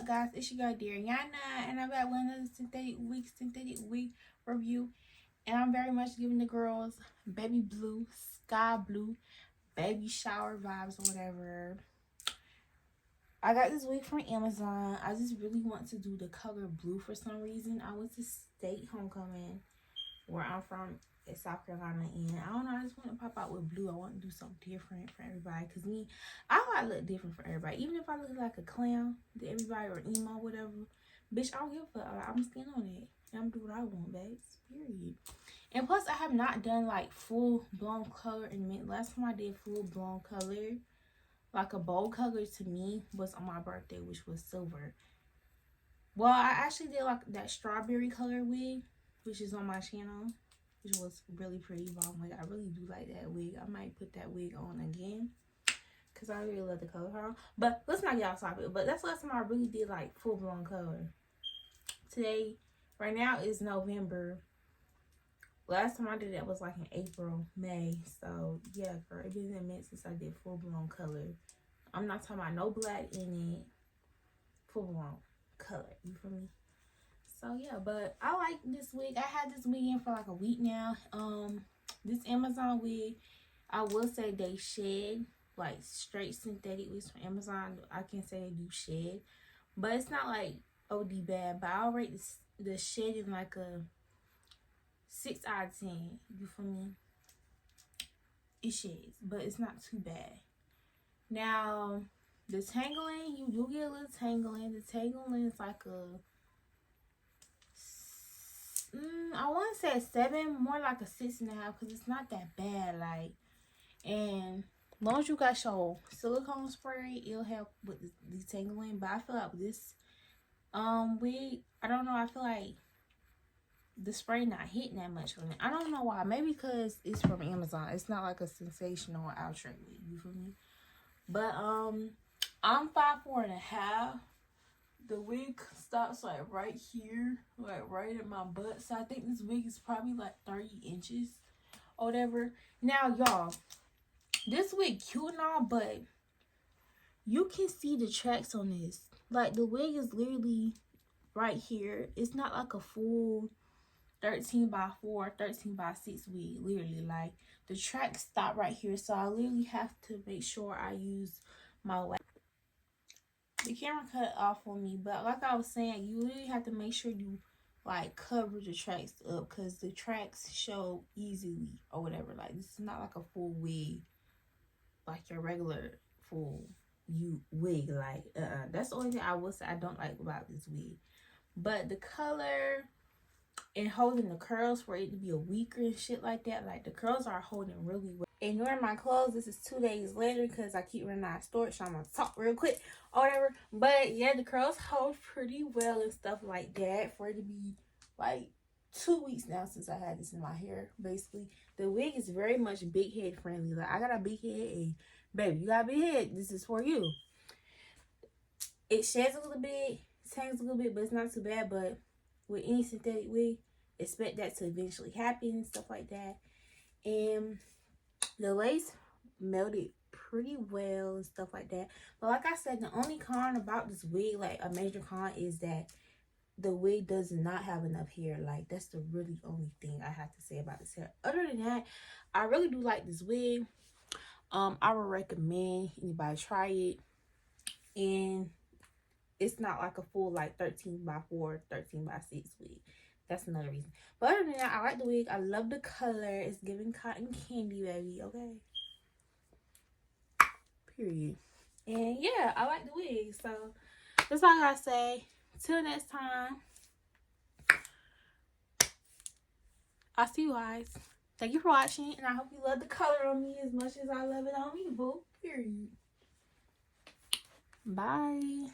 up, guys? It's your girl Dariana, and I'm back with another synthetic wig review. And I'm very much giving the girls baby blue, sky blue, baby shower vibes or whatever. I got this wig from Amazon. I just really want to do the color blue for some reason. I went to state homecoming where I'm from in South Carolina, and I don't know, I just want to pop out with blue. I want to do something different for everybody, because I like to look different for everybody. Even if I look like a clown to everybody or emo, whatever, bitch, I don't give a fuck. I'm gonna stand on it and I'm gonna do what I want, babes, period. And plus, I have not done like full blown color in a minute. Last time I did full blown color, like a bold color to me, was on my birthday, which was silver. Well, I actually did like that strawberry color wig, which is on my channel, which was really pretty. Bomb wig. I really do like that wig. I might put that wig on again because I really love the color. But let's not get off topic. But that's the last time I really did like full blown color. Today, right now is November. Last time I did that was like in April, May. So yeah, girl, it's been a minute since I did full blown color. I'm not talking about no black in it. Full blown color. You feel me? So yeah, but I like this wig. I had this wig in for like a week now. This Amazon wig, I will say they shed, like straight synthetic wigs from Amazon. I can say they do shed, but it's not like OD bad. But I'll rate the shed in like a 6 out of 10. You feel me? It sheds, but it's not too bad. Now the tangling, you do get a little tangling. The tangling is like a I want to say a 7, more like a 6.5, because it's not that bad. Like, and as long as you got your silicone spray, it'll help with the detangling. But I feel like with this wig, I don't know, I feel like the spray not hitting that much on it. I don't know why. Maybe because it's from Amazon. It's not like a sensational outro wig. You feel me? But I'm 5'4.5". The wig stops like right here, like right at my butt. So I think this wig is probably like 30 inches or whatever. Now, y'all, this wig cute and all, but you can see the tracks on this. Like, the wig is literally right here. It's not like a full 13x4, 13x6 wig. Literally, like, the tracks stop right here. So I literally have to make sure I use my wax. The camera cut off on me, but like I was saying, you really have to make sure you like cover the tracks up, because the tracks show easily or whatever. Like, this is not like a full wig, like your regular full wig. Like, that's the only thing I will say I don't like about this wig. But the color and holding the curls for it to be a weaker and shit like that, like the curls are holding really well. Ignoring my clothes, this is 2 days later because I keep running out of storage, so I'm gonna talk real quick or whatever. But yeah, the curls hold pretty well and stuff like that for it to be like 2 weeks now since I had this in my hair. Basically, the wig is very much big head friendly. Like, I got a big head, and baby, you got a big head, this is for you. It sheds a little bit, tangs a little bit, but it's not too bad. But with any synthetic wig, expect that to eventually happen and stuff like that. And the lace melted pretty well and stuff like that. But like I said, the only con about this wig, like a major con, is that the wig does not have enough hair. Like, that's the really only thing I have to say about this hair. Other than that, I really do like this wig. I would recommend anybody try it. And it's not like a full like 13x4, 13x6 wig. That's another reason. But other than that, I like the wig. I love the color. It's giving cotton candy, baby. Okay. Period. And yeah, I like the wig. So that's all I gotta say. Till next time, I'll see you guys. Thank you for watching, and I hope you love the color on me as much as I love it on me, boo. Period. Bye.